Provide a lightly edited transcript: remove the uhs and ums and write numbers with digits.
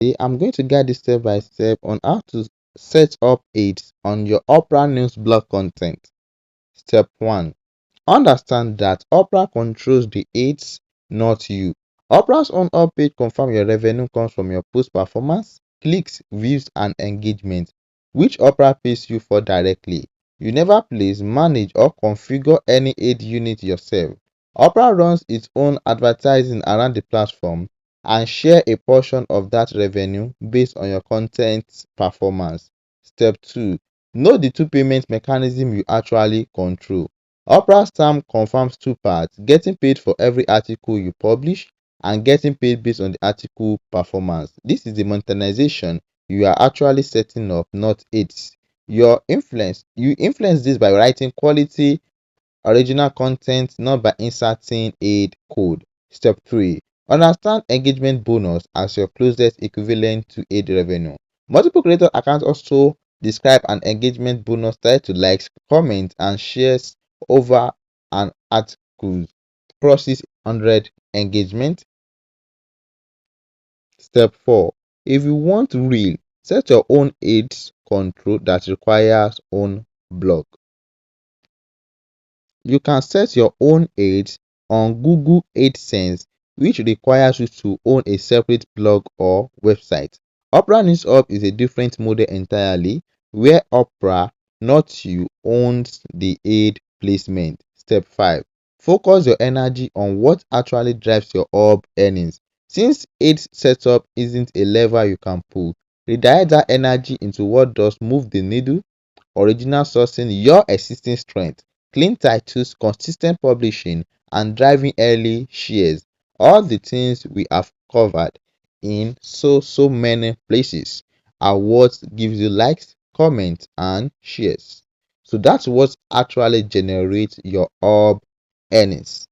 I'm going to guide you step by step on how to set up ads on your Opera News blog content. Step 1. Understand that Opera controls the ads, not you. Opera's own up page confirms your revenue comes from your post performance, clicks, views, and engagement, which Opera pays you for directly. You never place, manage, or configure any ad unit yourself. Opera runs its own advertising around the platform and share a portion of that revenue based on your content performance. Step 2. Know the two payment mechanism you actually control. Opera Stamp confirms two parts: getting paid for every article you publish and getting paid based on the article performance. This is the monetization you are actually setting up, not its. You influence this by writing quality original content, not by inserting aid code. Step 3. Understand engagement bonus as your closest equivalent to aid revenue. Multiple creator accounts also describe an engagement bonus tied to likes, comments, and shares over an article crosses 100 engagement. Step 4. If you want real, set your own ads control that requires own blog. You can set your own ads on Google AdSense, which requires you to own a separate blog or website. Opera News Hub is a different model entirely, where Opera, not you, owns the ad placement. Step 5. Focus your energy on what actually drives your hub earnings. Since ad setup isn't a lever you can pull, redirect that energy into what does move the needle: original sourcing, your existing strength, clean titles, consistent publishing, and driving early shares. All the things we have covered in so many places are what gives you likes, comments, and shares. So that's what actually generates your hub earnings.